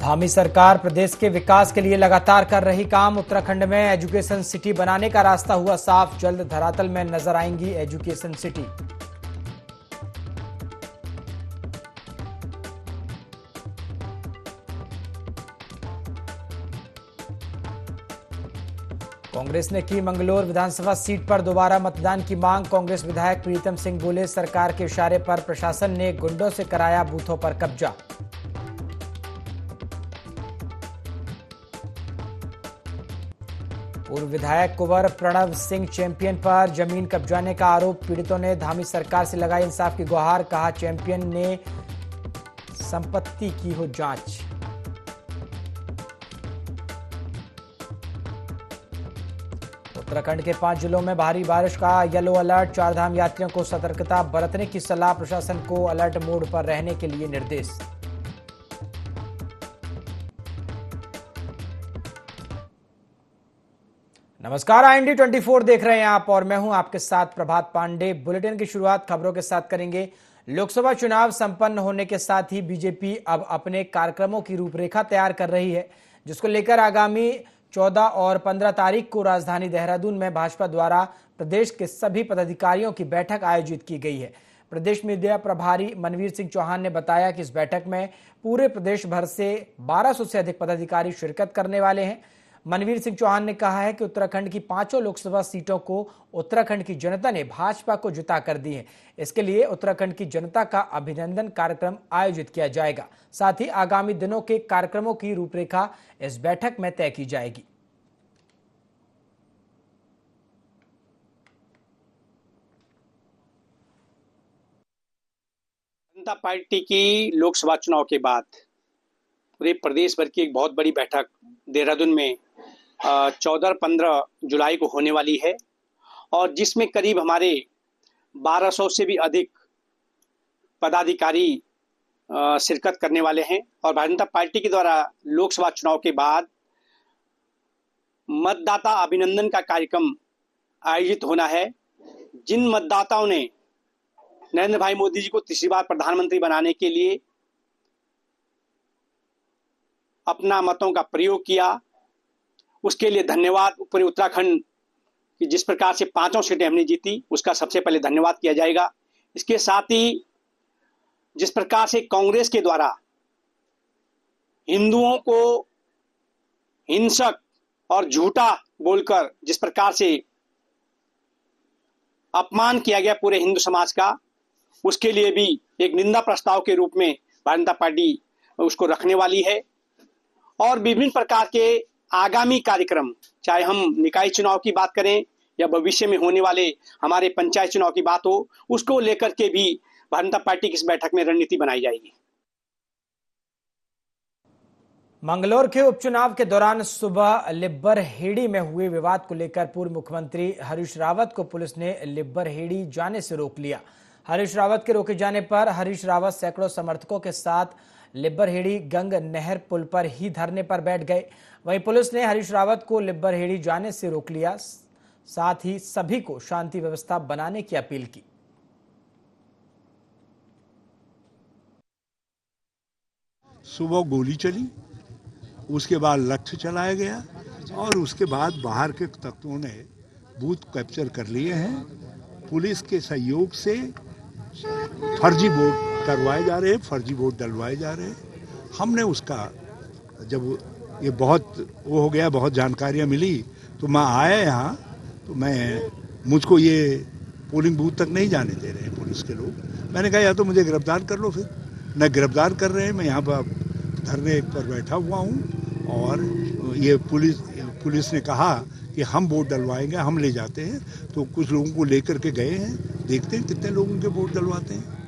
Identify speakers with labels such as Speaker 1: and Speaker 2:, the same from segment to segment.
Speaker 1: धामी सरकार प्रदेश के विकास के लिए लगातार कर रही काम। उत्तराखंड में एजुकेशन सिटी बनाने का रास्ता हुआ साफ। जल्द धरातल में नजर आएंगी एजुकेशन सिटी। कांग्रेस ने की मंगलौर विधानसभा सीट पर दोबारा मतदान की मांग। कांग्रेस विधायक प्रीतम सिंह बोले, सरकार के इशारे पर प्रशासन ने गुंडों से कराया बूथों पर कब्जा। पूर्व विधायक कुंवर प्रणव सिंह चैंपियन पर जमीन कब्जाने का आरोप। पीड़ितों ने धामी सरकार से लगाई इंसाफ की गुहार। कहा, चैंपियन ने संपत्ति की हो जांच। उत्तराखंड के 5 जिलों में भारी बारिश का येलो अलर्ट। चारधाम यात्रियों को सतर्कता बरतने की सलाह। प्रशासन को अलर्ट मोड पर रहने के लिए निर्देश। नमस्कार, IND 24 देख रहे हैं आप और मैं हूं आपके साथ प्रभात पांडे। बुलेटिन की शुरुआत खबरों के साथ करेंगे। लोकसभा चुनाव संपन्न होने के साथ ही बीजेपी अब अपने कार्यक्रमों की रूपरेखा तैयार कर रही है, जिसको लेकर आगामी 14 और 15 तारीख को राजधानी देहरादून में भाजपा द्वारा प्रदेश के सभी पदाधिकारियों की बैठक आयोजित की गई है। प्रदेश मीडिया प्रभारी मनवीर सिंह चौहान ने बताया कि इस बैठक में पूरे प्रदेश भर से 1200 से अधिक पदाधिकारी शिरकत करने वाले हैं। मनवीर सिंह चौहान ने कहा है कि उत्तराखंड की 5 लोकसभा सीटों को उत्तराखंड की जनता ने भाजपा को जिता कर दी है। इसके लिए उत्तराखंड की जनता का अभिनंदन कार्यक्रम आयोजित किया जाएगा। साथ ही आगामी दिनों के कार्यक्रमों की रूपरेखा इस बैठक में तय की जाएगी।
Speaker 2: जनता पार्टी की लोकसभा चुनाव के बाद पूरे प्रदेश भर की एक बहुत बड़ी बैठक देहरादून में 14 और 15 जुलाई को होने वाली है और जिसमें करीब हमारे 1200 से भी अधिक पदाधिकारी शिरकत करने वाले हैं। और भारतीय जनता पार्टी के द्वारा लोकसभा चुनाव के बाद मतदाता अभिनंदन का कार्यक्रम आयोजित होना है। जिन मतदाताओं ने नरेंद्र भाई मोदी जी को तीसरी बार प्रधानमंत्री बनाने के लिए अपना मतों का प्रयोग किया, उसके लिए धन्यवाद। पूरे उत्तराखंड की जिस प्रकार से 5 सीटें हमने जीती, उसका सबसे पहले धन्यवाद किया जाएगा। इसके साथ ही जिस प्रकार से कांग्रेस के द्वारा हिंदुओं को हिंसक और झूठा बोलकर जिस प्रकार से अपमान किया गया पूरे हिंदू समाज का, उसके लिए भी एक निंदा प्रस्ताव के रूप में भारतीय जनता पार्टी उसको रखने वाली है। और विभिन्न प्रकार के आगामी कार्यक्रम, चाहे हम निकाय चुनाव की बात करें या भविष्य में होने वाले हमारे पंचायत चुनाव की बात हो, उसको लेकर के भी भारतीय जनता पार्टी की इस बैठक में रणनीति बनाई जाएगी।
Speaker 1: मंगलौर के उपचुनाव के दौरान सुबह लिब्बर हेड़ी में हुए विवाद को लेकर पूर्व मुख्यमंत्री हरीश रावत को पुलिस ने लिब्बर हेड़ी जाने से रोक लिया। हरीश रावत के रोके जाने पर हरीश रावत सैकड़ों समर्थकों के साथ लिब्बर हेड़ी गंग नहर पुल पर ही धरने पर बैठ गए। वहीं पुलिस ने हरीश रावत को लिब्बर हेड़ी जाने से रोक लिया, साथ ही सभी को शांति व्यवस्था बनाने की अपील की।
Speaker 3: सुबह गोली चली, उसके बाद लठ चलाया गया और उसके बाद बाहर के तत्वों ने बूथ कैप्चर कर लिए हैं। पुलिस के सहयोग से फर्जी वोट करवाए जा रहे हैं, फर्जी वोट डलवाए जा रहे हैं। हमने उसका जब ये बहुत वो हो गया, बहुत जानकारियां मिली, तो मैं आया यहाँ, तो मुझको ये पोलिंग बूथ तक नहीं जाने दे रहे हैं पुलिस के लोग। मैंने कहा या तो मुझे गिरफ्तार कर लो, फिर न गिरफ्तार कर रहे हैं। मैं यहाँ पर धरने पर बैठा हुआ हूँ और ये पुलिस ने कहा कि हम वोट डलवाएंगे, हम ले जाते हैं। तो कुछ लोगों को लेकर के गए हैं, देखते हैं कितने लोगों के वोट डलवाते हैं।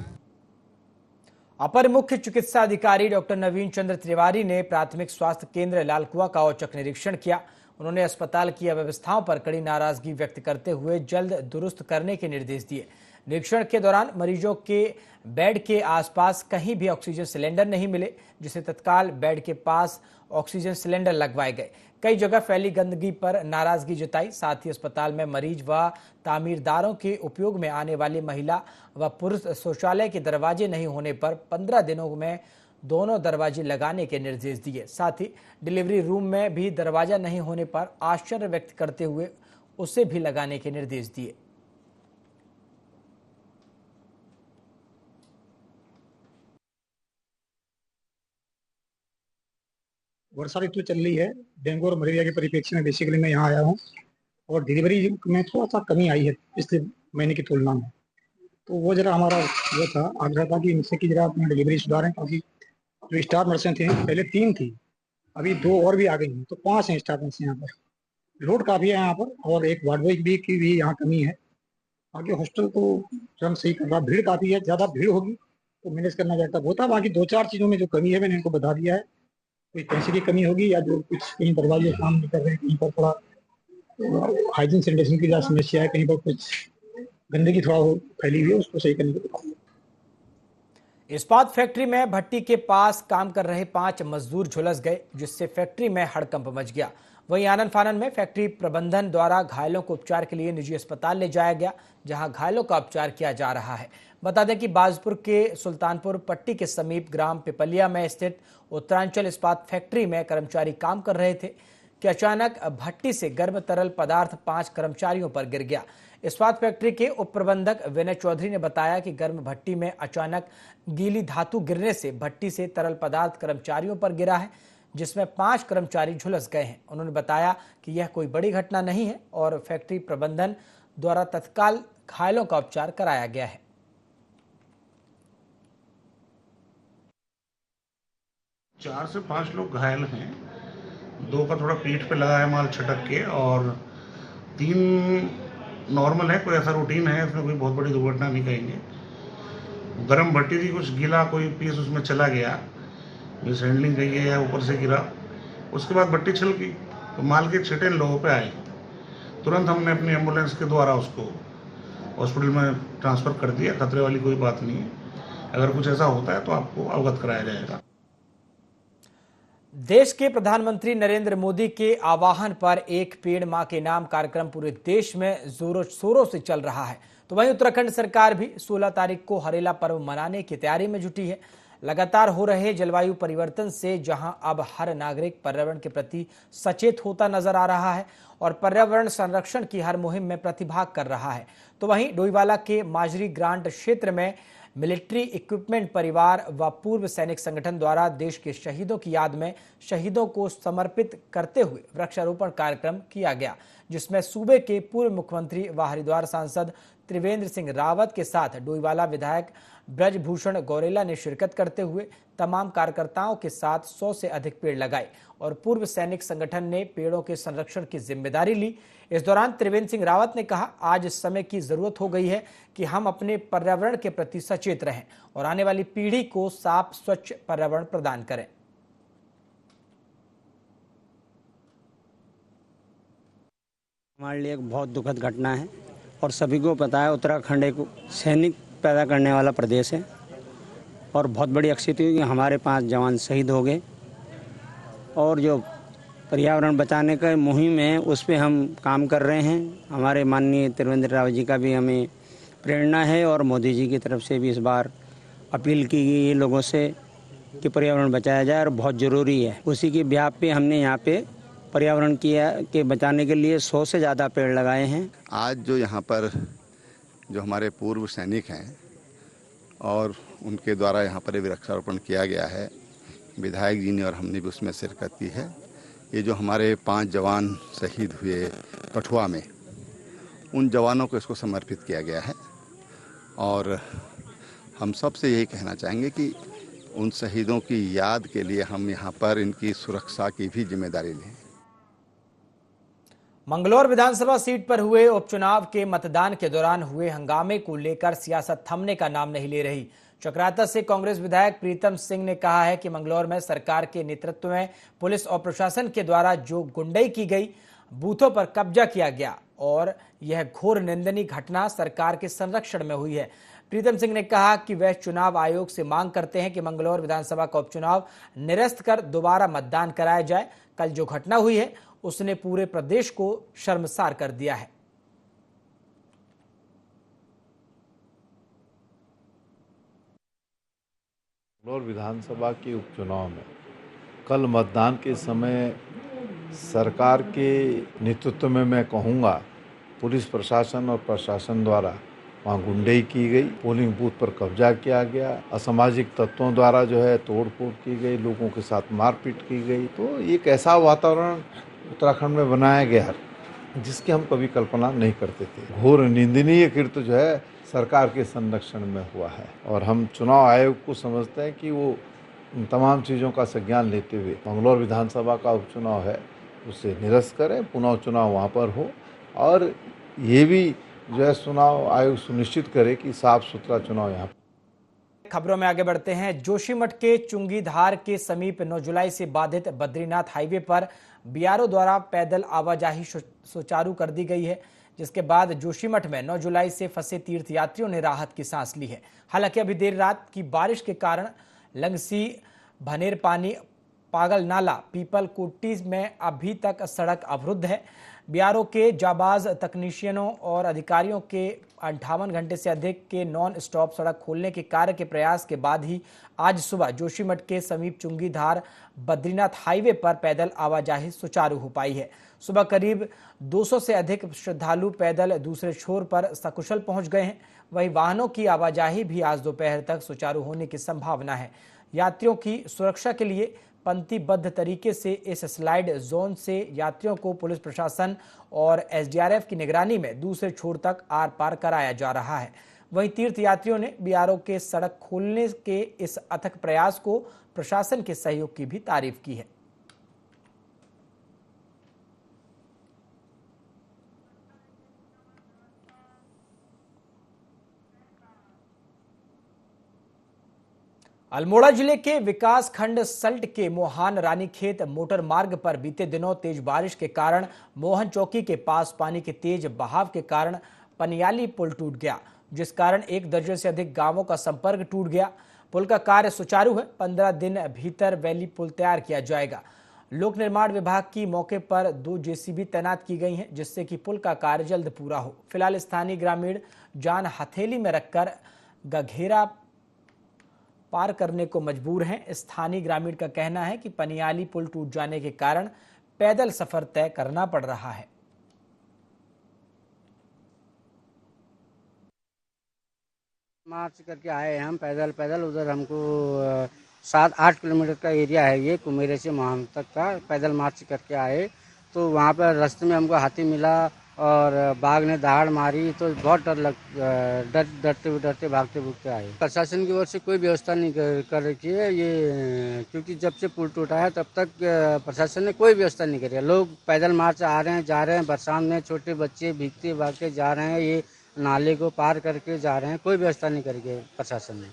Speaker 1: अपर मुख्य चिकित्सा अधिकारी डॉक्टर नवीन चंद्र तिवारी ने प्राथमिक स्वास्थ्य केंद्र लालकुआं का औचक निरीक्षण किया। उन्होंने अस्पताल की अव्यवस्थाओं पर कड़ी नाराजगी व्यक्त करते हुए जल्द दुरुस्त करने के निर्देश दिए। निरीक्षण के दौरान मरीजों के बेड के आसपास कहीं भी ऑक्सीजन सिलेंडर नहीं मिले, जिसे तत्काल बेड के पास ऑक्सीजन सिलेंडर लगवाए गए। कई जगह फैली गंदगी पर नाराजगी जताई। साथ ही अस्पताल में मरीज व तामीरदारों के उपयोग में आने वाली महिला व पुरुष शौचालय के दरवाजे नहीं होने पर 15 दिनों में दोनों दरवाजे लगाने के निर्देश दिए। साथ ही डिलीवरी रूम में भी दरवाजा नहीं होने पर आश्चर्य व्यक्त करते हुए उसे भी लगाने के निर्देश दिए।
Speaker 4: वर्षा ऋतु चल रही है, डेंगू और मलेरिया के परिप्रेक्ष्य में बेसिकली मैं यहाँ आया हूँ और डिलीवरी में थोड़ा सा कमी आई है पिछले महीने की तुलना में। तो वो जरा हमारा वो था, आग्रह था कि इनसे की जरा अपनी डिलीवरी सुधारें, क्योंकि जो स्टाफ नर्सें थी पहले 3 थी, अभी 2 और भी आ गई हैं, तो 5 हैं स्टाफ नर्सें यहाँ पर। लोड काफ़ी है यहाँ पर और एक वार्ड बॉय भी की भी यहाँ कमी है। आगे हॉस्टल तो स्वयं सही कर रहा, भीड़ काफ़ी है, ज़्यादा भीड़ होगी तो मैनेज करना ज़्यादा होता। बाकी 2-4 चीज़ों में जो कमी है मैंने इनको बता दिया है। कोई पैसे की कमी होगी या जो कुछ कहीं दरवाजे काम नहीं कर रहे हैं, कहीं पर थोड़ा हाइजीन सैनिटेशन की ज़्यादा समस्या है, कहीं पर कुछ गंदगी थोड़ा फैली हुई है, उसको सही करने के लिए।
Speaker 1: इस्पात फैक्ट्री में भट्टी के पास काम कर रहे 5 मजदूर झुलस गए, जिससे फैक्ट्री में हड़कंप मच गया। वहीं आनन फानन में फैक्ट्री प्रबंधन द्वारा घायलों को उपचार के लिए निजी अस्पताल ले जाया गया, जहां घायलों का उपचार किया जा रहा है। बता दें कि बाजपुर के सुल्तानपुर पट्टी के समीप ग्राम पिपलिया में स्थित उत्तरांचल इस्पात फैक्ट्री में कर्मचारी काम कर रहे थे कि अचानक भट्टी से गर्म तरल पदार्थ 5 कर्मचारियों पर गिर गया। इस्पात फैक्ट्री के उप प्रबंधक विनय चौधरी ने बताया कि गर्म भट्टी में अचानक गीली धातु गिरने से भट्टी से तरल पदार्थ कर्मचारियों पर गिरा है, जिसमें 5 कर्मचारी झुलस गए हैं। उन्होंने बताया कि यह कोई बड़ी घटना नहीं है और फैक्ट्री प्रबंधन द्वारा तत्काल घायलों का उपचार कराया गया है।
Speaker 5: चार से 5 लोग घायल हैं, 2 का थोड़ा पीठ पे लगा है माल छटक के और 3 नॉर्मल है। कोई ऐसा रूटीन है, इसमें कोई बहुत बड़ी दुर्घटना नहीं कहेंगे। गर्म भट्टी थी, कुछ गीला कोई पीस उसमें चला गया, मिस हैंडलिंग कही है या ऊपर से गिरा। उसके बाद भट्टी छलकी तो माल के छींटे इन लोगों पे आए। तुरंत हमने अपनी एम्बुलेंस के द्वारा उसको हॉस्पिटल में ट्रांसफ़र कर दिया। खतरे वाली कोई बात नहीं है। अगर कुछ ऐसा होता है तो आपको अवगत कराया जाएगा।
Speaker 1: देश के प्रधानमंत्री नरेंद्र मोदी के आह्वान पर एक पेड़ मां के नाम कार्यक्रम पूरे देश में जोरों शोरों से चल रहा है। तो वहीं उत्तराखंड सरकार भी 16 तारीख को हरेला पर्व मनाने की तैयारी में जुटी है। लगातार हो रहे जलवायु परिवर्तन से जहां अब हर नागरिक पर्यावरण के प्रति सचेत होता नजर आ रहा है और पर्यावरण संरक्षण की हर मुहिम में प्रतिभाग कर रहा है, तो वहीं डोईवाला के माजरी ग्रांट क्षेत्र में मिलिट्री इक्विपमेंट परिवार व पूर्व सैनिक संगठन द्वारा देश के शहीदों की याद में शहीदों को समर्पित करते हुए वृक्षारोपण कार्यक्रम किया गया, जिसमें सूबे के पूर्व मुख्यमंत्री व हरिद्वार सांसद त्रिवेंद्र सिंह रावत के साथ डोईवाला विधायक ब्रजभूषण गौरेला ने शिरकत करते हुए तमाम कार्यकर्ताओं के साथ 100 से अधिक पेड़ लगाए और पूर्व सैनिक संगठन ने पेड़ों के संरक्षण की जिम्मेदारी ली। इस दौरान त्रिवेंद्र सिंह रावत ने कहा, आज समय की जरूरत हो गई है कि हम अपने पर्यावरण के प्रति सचेत रहें और आने वाली पीढ़ी को साफ स्वच्छ पर्यावरण प्रदान करें।
Speaker 6: हमारे लिए एक बहुत दुखद घटना है और सभी को पता है उत्तराखंड एक सैनिक पैदा करने वाला प्रदेश है और बहुत बड़ी अक्षय थी कि हमारे 5 जवान शहीद हो गए और जो पर्यावरण बचाने का मुहिम है उस पर हम काम कर रहे हैं। हमारे माननीय त्रिवेंद्र रावत जी का भी हमें प्रेरणा है और मोदी जी की तरफ से भी इस बार अपील की गई है लोगों से कि पर्यावरण बचाया जाए और बहुत ज़रूरी है। उसी के ब्याप पे हमने यहाँ पे पर्यावरण के बचाने के लिए 100 से ज़्यादा पेड़ लगाए हैं।
Speaker 7: आज जो यहाँ पर जो हमारे पूर्व सैनिक हैं और उनके द्वारा यहाँ पर वृक्षारोपण किया गया है, विधायक जी ने और हमने भी उसमें शिरकत की है। ये जो हमारे 5 जवान शहीद हुए कठुआ में, उन जवानों को इसको समर्पित किया गया है और हम सब से यही कहना चाहेंगे कि उन शहीदों की याद के लिए हम यहाँ पर इनकी सुरक्षा की भी जिम्मेदारी लें।
Speaker 1: मंगलौर विधानसभा सीट पर हुए उपचुनाव के मतदान के दौरान हुए हंगामे को लेकर सियासत थमने का नाम नहीं ले रही। चक्राता से कांग्रेस विधायक प्रीतम सिंह ने कहा है कि मंगलौर में सरकार के नेतृत्व में पुलिस और प्रशासन के द्वारा जो गुंडाई की गई, बूथों पर कब्जा किया गया और यह घोर निंदनीय घटना सरकार के संरक्षण में हुई है। प्रीतम सिंह ने कहा कि वह चुनाव आयोग से मांग करते हैं कि मंगलौर विधानसभा का उपचुनाव निरस्त कर दोबारा मतदान कराया जाए। कल जो घटना हुई है उसने पूरे प्रदेश को शर्मसार कर दिया है।
Speaker 8: मंगलौर विधानसभा के उपचुनाव में कल मतदान के समय सरकार के नेतृत्व में मैं कहूँगा पुलिस प्रशासन और प्रशासन द्वारा वहाँ गुंडई की गई, पोलिंग बूथ पर कब्जा किया गया, असामाजिक तत्वों द्वारा जो है तोड़फोड़ की गई, लोगों के साथ मारपीट की गई। तो एक ऐसा वातावरण उत्तराखंड में बनाया गया जिसकी हम कभी कल्पना नहीं करते थे। घोर निंदनीय कृत्य जो है सरकार के संरक्षण में हुआ है और हम चुनाव आयोग को समझते हैं कि वो इन तमाम चीज़ों का संज्ञान लेते हुए मंगलौर विधानसभा का उपचुनाव है उसे निरस्त करें, पुनः चुनाव वहाँ पर हो और ये भी जो है चुनाव आयोग सुनिश्चित करे कि साफ सुथरा चुनाव यहाँ।
Speaker 1: खबरों में आगे बढ़ते हैं। जोशीमठ के चुंगीधार के समीप 9 जुलाई से बाधित बद्रीनाथ हाईवे पर बीआरओ द्वारा पैदल आवाजाही सुचारू कर दी गई है, जिसके बाद जोशीमठ में 9 जुलाई से फंसे तीर्थयात्रियों ने राहत की सांस ली है। हालांकि अभी देर रात की बारिश के कारण लंगसी, भनेर पानी, पागल नाला, पीपल कोट्टी में अभी तक सड़क अवरुद्ध है। बीआरओ के जाबाज तकनीशियनों और अधिकारियों के 58 घंटे से अधिक के नॉन स्टॉप सड़क खोलने के कार्य के प्रयास के बाद ही आज सुबह जोशीमठ के समीप चुंगीधार बद्रीनाथ हाईवे पर पैदल आवाजाही सुचारू हो पाई है। सुबह करीब 200 से अधिक श्रद्धालु पैदल दूसरे छोर पर सकुशल पहुंच गए हैं। वहीं वाहनों की आवाजाही भी आज दोपहर तक सुचारू होने की संभावना है। यात्रियों की सुरक्षा के लिए पंक्तिबद्ध तरीके से इस स्लाइड जोन से यात्रियों को पुलिस प्रशासन और एसडीआरएफ की निगरानी में दूसरे छोर तक आर पार कराया जा रहा है। वहीं तीर्थयात्रियों ने बीआरओ के सड़क खोलने के इस अथक प्रयास को प्रशासन के सहयोग की भी तारीफ की है। अल्मोड़ा जिले के विकास खंड सल्ट के मोहान रानीखेत मोटर मार्ग पर बीते दिनों तेज बारिश के कारण मोहन चौकी के पास पानी के तेज बहाव के कारण पनियाली पुल टूट गया, जिस कारण 1 दर्जन से अधिक गांवों का संपर्क टूट गया। पुल का कार्य सुचारू है। 15 दिन भीतर वैली पुल तैयार किया जाएगा। लोक निर्माण विभाग की मौके पर 2 जेसीबी तैनात की गई हैं, जिससे कि पुल का कार्य जल्द पूरा हो। फिलहाल स्थानीय ग्रामीण जान हथेली में रखकर गघेरा पार करने को मजबूर हैं। स्थानीय ग्रामीण का कहना है कि पनियाली पुल टूट जाने के कारण पैदल सफर तय करना पड़ रहा है।
Speaker 6: मार्च करके आए हैं हम पैदल उधर हमको 7-8 किलोमीटर का एरिया है ये कुमेरे से मोहान तक का। पैदल मार्च करके आए तो वहाँ पर रास्ते में हमको हाथी मिला और बाघ ने दहाड़ मारी तो बहुत डरते भागते आए। प्रशासन की ओर से कोई व्यवस्था नहीं कर रखी है ये, क्योंकि जब से पुल टूटा है तब तक प्रशासन ने कोई व्यवस्था नहीं करी है। लोग पैदल मार्च आ रहे हैं, जा रहे हैं, बरसात में छोटे बच्चे भीगते भागते जा रहे हैं, ये नाले को पार करके जा रहे हैं। कोई व्यवस्था नहीं करी है प्रशासन ने।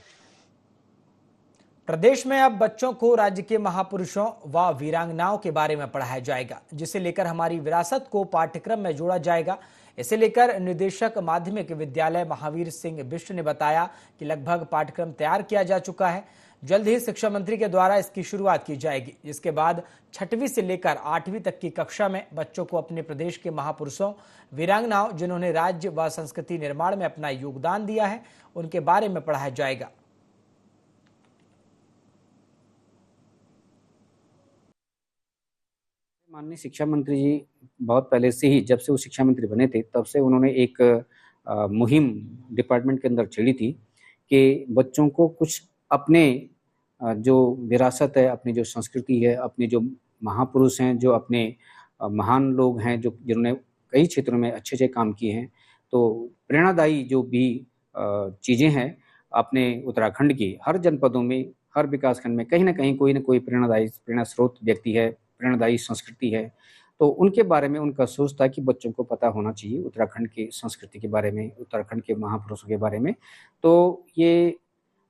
Speaker 1: प्रदेश में अब बच्चों को राज्य के महापुरुषों व वीरांगनाओं के बारे में पढ़ाया जाएगा, जिसे लेकर हमारी विरासत को पाठ्यक्रम में जोड़ा जाएगा। इसे लेकर निदेशक माध्यमिक विद्यालय महावीर सिंह बिष्ट ने बताया कि लगभग पाठ्यक्रम तैयार किया जा चुका है। जल्द ही शिक्षा मंत्री के द्वारा इसकी शुरुआत की जाएगी, जिसके बाद 6वीं से लेकर 8वीं तक की कक्षा में बच्चों को अपने प्रदेश के महापुरुषों, वीरांगनाओं, जिन्होंने राज्य व संस्कृति निर्माण में अपना योगदान दिया है, उनके बारे में पढ़ाया जाएगा।
Speaker 9: माननीय शिक्षा मंत्री जी बहुत पहले से ही, जब से वो शिक्षा मंत्री बने थे तब से उन्होंने एक मुहिम डिपार्टमेंट के अंदर छेड़ी थी कि बच्चों को कुछ अपने जो विरासत है, अपनी जो संस्कृति है, अपने जो महापुरुष हैं, जो अपने महान लोग हैं, जो जिन्होंने कई क्षेत्रों में अच्छे काम किए हैं, तो प्रेरणादायी जो भी चीज़ें हैं अपने उत्तराखंड की हर जनपदों में, हर विकासखंड में कहीं ना कहीं कोई ना कोई प्रेरणा स्रोत व्यक्ति है, प्रेरणादायी संस्कृति है। तो उनके बारे में उनका सोच था कि बच्चों को पता होना चाहिए उत्तराखंड की संस्कृति के बारे में, उत्तराखंड के महापुरुषों के बारे में। तो ये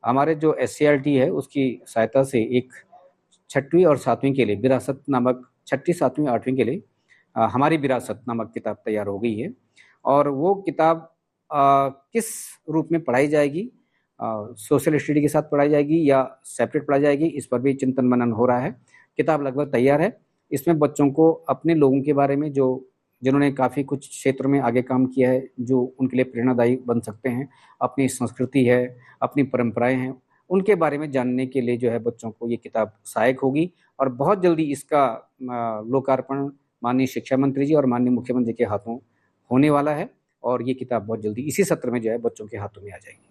Speaker 9: हमारे जो SCRT है उसकी सहायता से एक 6वीं और 7वीं के लिए विरासत नामक 6वीं, 7वीं, 8वीं के लिए हमारी विरासत नामक किताब तैयार हो गई है। और वो किताब किस रूप में पढ़ाई जाएगी, सोशल स्टडी के साथ पढ़ाई जाएगी या सेपरेट पढ़ाई जाएगी, इस पर भी चिंतन मनन हो रहा है। किताब लगभग तैयार है। इसमें बच्चों को अपने लोगों के बारे में, जिन्होंने काफ़ी कुछ क्षेत्रों में आगे काम किया है, जो उनके लिए प्रेरणादायी बन सकते हैं, अपनी संस्कृति है, अपनी परंपराएं हैं, उनके बारे में जानने के लिए जो है बच्चों को ये किताब सहायक होगी। और बहुत जल्दी इसका लोकार्पण माननीय शिक्षा मंत्री जी और माननीय मुख्यमंत्री के हाथों होने वाला है और ये किताब बहुत जल्दी इसी सत्र में जो है बच्चों के हाथों में आ जाएगी।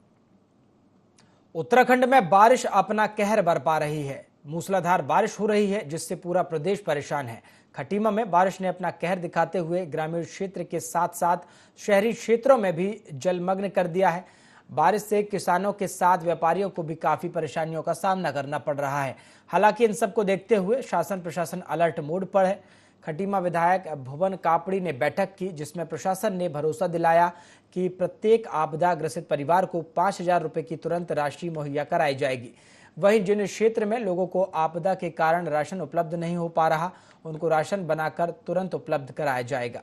Speaker 1: उत्तराखंड में बारिश अपना कहर बरपा रही है। मूसलाधार बारिश हो रही है जिससे पूरा प्रदेश परेशान है। खटीमा में बारिश ने अपना कहर दिखाते हुए ग्रामीण क्षेत्र के साथ साथ शहरी क्षेत्रों में भी जलमग्न कर दिया है। बारिश से किसानों के साथ व्यापारियों को भी काफी परेशानियों का सामना करना पड़ रहा है। हालांकि इन सबको देखते हुए शासन प्रशासन अलर्ट मोड पर है। खटीमा विधायक भुवन कापड़ी ने बैठक की जिसमें प्रशासन ने भरोसा दिलाया कि प्रत्येक आपदा ग्रसित परिवार को 5,000 रुपए की तुरंत राशि मुहैया कराई जाएगी। वहीं जिन क्षेत्र में लोगों को आपदा के कारण राशन उपलब्ध नहीं हो पा रहा, उनको राशन बनाकर तुरंत उपलब्ध कराया जाएगा।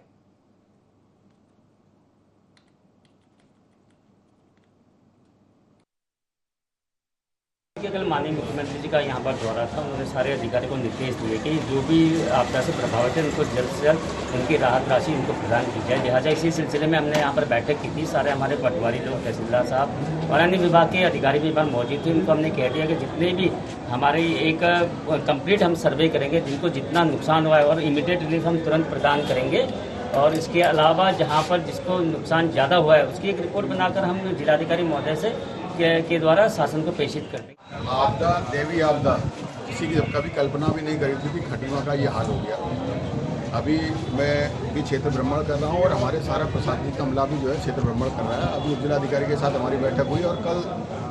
Speaker 10: कल माननीय मुख्यमंत्री जी का यहाँ पर दौरा था। उन्होंने सारे अधिकारियों को निर्देश दिए कि जो भी आपदा से प्रभावित है उनको जल्द से जल्द उनकी राहत राशि उनको प्रदान की जाए। लिहाजा इसी सिलसिले में हमने यहाँ पर बैठक की थी। सारे हमारे पटवारी लोग, तहसीलदार साहब और अन्य विभाग के अधिकारी भी यहाँ मौजूद थे। उनको हमने कह दिया कि जितने भी हमारे एक कंप्लीट हम सर्वे करेंगे, जिनको जितना नुकसान हुआ है और इमीडिएट रिलीफ हम तुरंत प्रदान करेंगे। और इसके अलावा जहाँ पर जिसको नुकसान ज़्यादा हुआ है उसकी एक रिपोर्ट बनाकर हम जिलाधिकारी महोदय से के द्वारा शासन को प्रेषित कर देंगे।
Speaker 11: आपदा, देवी आपदा, किसी की कभी कल्पना भी नहीं करी थी कि खटीमा का ये हाल हो गया। अभी मैं भी क्षेत्र भ्रमण कर रहा हूँ और हमारे सारा प्रशासनिक अमला भी जो है क्षेत्र भ्रमण कर रहा है। अभी जिलाधिकारी के साथ हमारी बैठक हुई और कल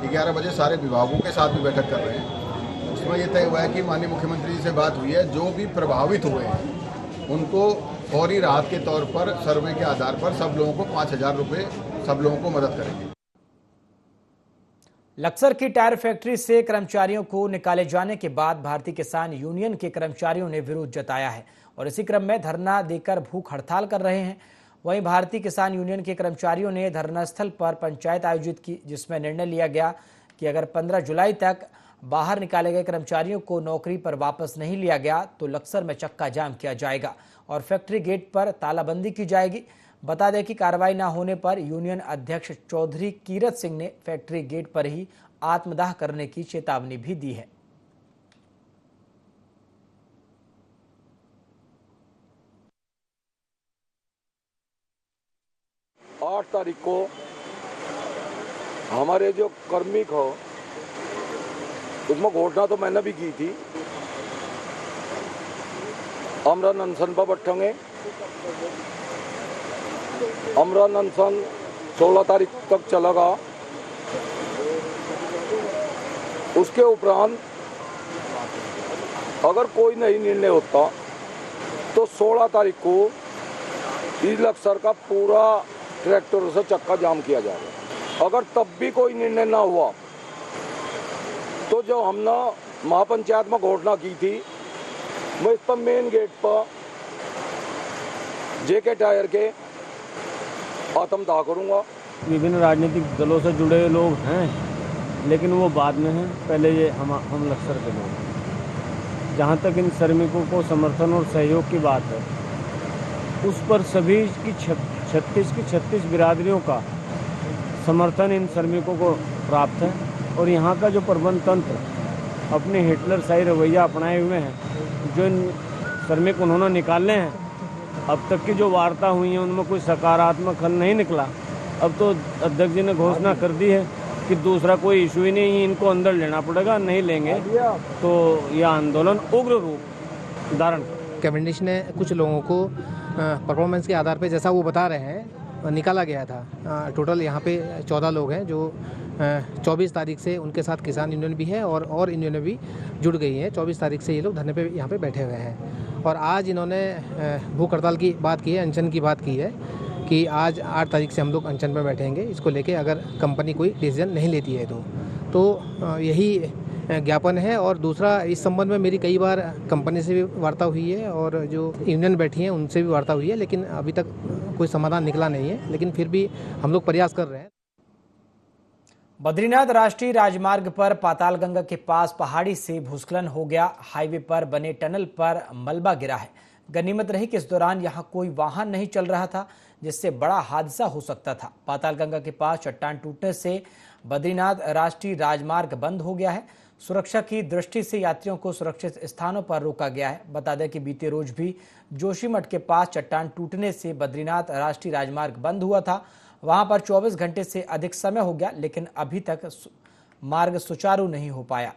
Speaker 11: 11 बजे सारे विभागों के साथ भी बैठक कर रहे हैं। उसमें ये तय हुआ है कि माननीय मुख्यमंत्री जी से बात हुई है, जो भी प्रभावित हुए हैं उनको फौरी राहत के तौर पर सर्वे के आधार पर सब लोगों को 5,000 रुपये सब लोगों को मदद करेंगे।
Speaker 1: लक्सर की टायर फैक्ट्री से कर्मचारियों को निकाले जाने के बाद भारतीय किसान यूनियन के कर्मचारियों ने विरोध जताया है और इसी क्रम में धरना देकर भूख हड़ताल कर रहे हैं। वहीं भारतीय किसान यूनियन के कर्मचारियों ने धरना स्थल पर पंचायत आयोजित की जिसमें निर्णय लिया गया कि अगर 15 जुलाई तक बाहर निकाले गए कर्मचारियों को नौकरी पर वापस नहीं लिया गया तो लक्सर में चक्का जाम किया जाएगा और फैक्ट्री गेट पर तालाबंदी की जाएगी। बता दें कि कार्रवाई न होने पर यूनियन अध्यक्ष चौधरी कीरत सिंह ने फैक्ट्री गेट पर ही आत्मदाह करने की चेतावनी भी दी है।
Speaker 12: आठ तारीख को हमारे जो कार्मिक हो उसमें घोषणा तो मैंने भी की थी। अमरन अनशन पर बैठेंगे। अमरन अनशन 16 तारीख तक चलेगा। उसके उपरांत अगर कोई नहीं निर्णय होता तो 16 तारीख को इस लक्सर का पूरा ट्रैक्टर से चक्का जाम किया जाएगा। अगर तब भी कोई निर्णय ना हुआ तो जो हमने महापंचायत में घोषणा की थी मैं इस पर मेन गेट पर जेके टायर के आत्मदाह करूंगा।
Speaker 6: विभिन्न राजनीतिक दलों से जुड़े लोग हैं लेकिन वो बाद में हैं, पहले ये हम लक्सर के लोग हैं। जहाँ तक इन श्रमिकों को समर्थन और सहयोग की बात है उस पर सभी की 36 बिरादरियों का समर्थन इन श्रमिकों को प्राप्त है और यहाँ का जो प्रबंध तंत्र अपने हिटलर शाही रवैया अपनाए हुए हैं। जो इन श्रमिक उन्होंने निकाले हैं अब तक की जो वार्ता हुई है उनमें कोई सकारात्मक हल नहीं निकला। अब तो अध्यक्ष जी ने घोषणा कर दी है कि दूसरा कोई इशू ही नहीं, इनको अंदर लेना पड़ेगा, नहीं लेंगे तो यह आंदोलन उग्र रूप धारण करेगा।
Speaker 13: कैबिनेट ने कुछ लोगों को परफॉर्मेंस के आधार पर जैसा वो बता रहे हैं निकाला गया था। टोटल यहाँ पे 14 लोग हैं जो 24 तारीख से उनके साथ किसान यूनियन भी है और यूनियन भी जुड़ गई हैं। 24 तारीख से ये लोग धरने पे यहाँ पे बैठे हुए हैं और आज इन्होंने भूख हड़ताल की बात की है, अनशन की बात की है कि आज 8 तारीख से हम लोग अनशन पर बैठेंगे। इसको लेके अगर कंपनी कोई डिसीजन नहीं लेती है तो यही ज्ञापन है। और दूसरा इस संबंध में मेरी कई बार कंपनी से भी वार्ता हुई है और जो यूनियन बैठी हैं उनसे भी वार्ता हुई है लेकिन अभी तक कोई समाधान निकला नहीं है, लेकिन फिर भी हम लोग प्रयास कर रहे हैं।
Speaker 1: बद्रीनाथ राष्ट्रीय राजमार्ग पर पातालगंगा के पास पहाड़ी से भूस्खलन हो गया। हाईवे पर बने टनल पर मलबा गिरा है। गनीमत रही कि इस दौरान यहां कोई वाहन नहीं चल रहा था जिससे बड़ा हादसा हो सकता था। पातालगंगा के पास चट्टान टूटने से बद्रीनाथ राष्ट्रीय राजमार्ग बंद हो गया है। सुरक्षा की दृष्टि से यात्रियों को सुरक्षित स्थानों पर रोका गया है। बता दें कि बीते रोज भी जोशीमठ के पास चट्टान टूटने से बद्रीनाथ राष्ट्रीय राजमार्ग बंद हुआ था। वहां पर 24 घंटे से अधिक समय हो गया, लेकिन अभी तक मार्ग सुचारू नहीं हो पाया।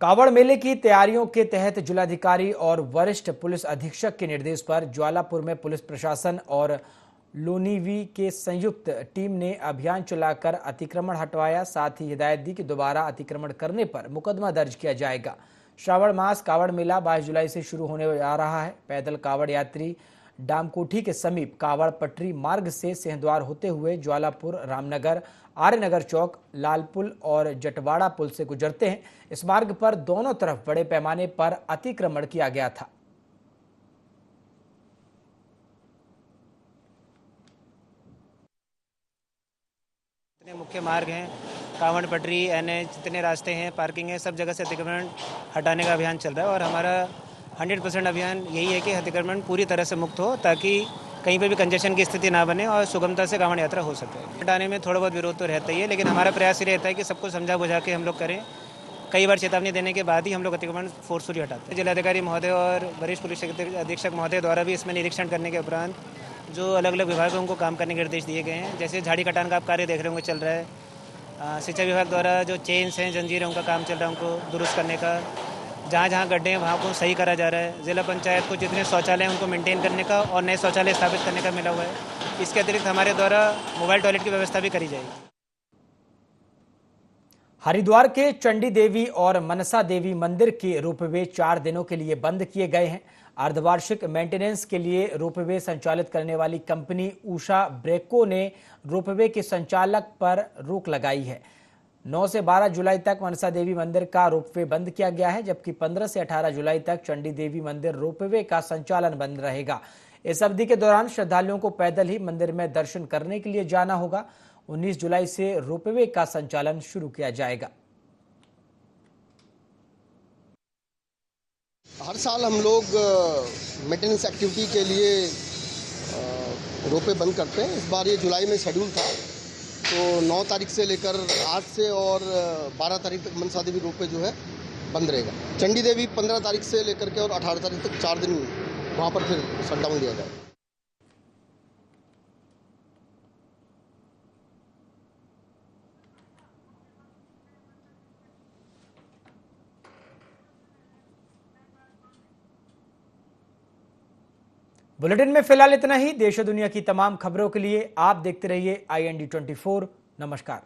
Speaker 1: कावड़ मेले की तैयारियों के तहत जिलाधिकारी और वरिष्ठ पुलिस अधीक्षक के निर्देश पर ज्वालापुर में पुलिस प्रशासन और लोनीवी के संयुक्त टीम ने अभियान चलाकर अतिक्रमण हटवाया। साथ ही हिदायत दी कि दोबारा अतिक्रमण करने पर मुकदमा दर्ज किया जाएगा। श्रावण मास कावड़ मेला 22 जुलाई से शुरू होने जा रहा है। पैदल कावड़ यात्री डामकोठी के समीप कावड़ पटरी मार्ग से सिंहद्वार होते हुए ज्वालापुर, रामनगर, आर्यनगर चौक, लालपुल और जटवाड़ा पुल से गुजरते हैं। इस मार्ग पर दोनों तरफ बड़े पैमाने पर अतिक्रमण किया गया था।
Speaker 14: जितने मुख्य मार्ग हैं, कावड़ पटरी, एनएच, जितने रास्ते हैं, पार्किंग है, सब जगह से अतिक्रमण हटाने का अभियान चल रहा है और हमारा 100% अभियान यही है कि अतिक्रमण पूरी तरह से मुक्त हो, ताकि कहीं पे भी कंजेशन की स्थिति ना बने और सुगमता से कांवड़ यात्रा हो सके। हटाने में थोड़ा बहुत विरोध तो रहता ही है, लेकिन हमारा प्रयास ये रहता है कि सबको समझा बुझा के हम लोग करें। कई बार चेतावनी देने के बाद ही हम लोग अतिक्रमण फोर्सफुली हटाते हैं। जिलाधिकारी महोदय और वरिष्ठ पुलिस अधीक्षक महोदय द्वारा भी इसमें निरीक्षण करने के उपरांत जो अलग अलग विभाग हैं उनको काम करने के निर्देश दिए गए हैं। जैसे झाड़ी कटान का आप कार्य देख रहे होंगे चल रहा है। सिंचाई विभाग द्वारा जो चेन्स हैं, जंजीर हैं, उनका काम चल रहा है, उनको दुरुस्त करने का। जहाँ जहाँ गड्ढे हैं वहाँ को सही करा जा रहा है। जिला पंचायत को जितने शौचालय हैं उनको मेंटेन करने का और नए शौचालय स्थापित करने का मिला हुआ है। इसके अतिरिक्त हमारे द्वारा मोबाइल टॉयलेट की व्यवस्था भी करी जाएगी।
Speaker 1: हरिद्वार के चंडी देवी और मनसा देवी मंदिर के रोपवे 4 दिनों के लिए बंद किए गए हैं। अर्धवार्षिक मेंटेनेंस के लिए रोपवे संचालित करने वाली कंपनी उषा ब्रेको ने रोपवे के संचालक पर रोक लगाई है। 9 से 12 जुलाई तक मनसा देवी मंदिर का रोपवे बंद किया गया है, जबकि 15 से 18 जुलाई तक चंडी देवी मंदिर रोपवे का संचालन बंद रहेगा। इस अवधि के दौरान श्रद्धालुओं को पैदल ही मंदिर में दर्शन करने के लिए जाना होगा। 19 जुलाई से रोपवे का संचालन शुरू किया जाएगा।
Speaker 15: हर साल हम लोग मेंटेनेंस एक्टिविटी के लिए रोपवे बंद करते हैं। इस बार ये जुलाई में शेड्यूल था, तो 9 तारीख से लेकर 8 से और 12 तारीख तक मनसा देवी रोपवे जो है बंद रहेगा। चंडी देवी 15 तारीख से लेकर के और 18 तारीख तक 4 दिन वहाँ पर फिर शटडाउन दिया जाएगा।
Speaker 1: बुलेटिन में फिलहाल इतना ही। देश और दुनिया की तमाम खबरों के लिए आप देखते रहिए IND 24। नमस्कार।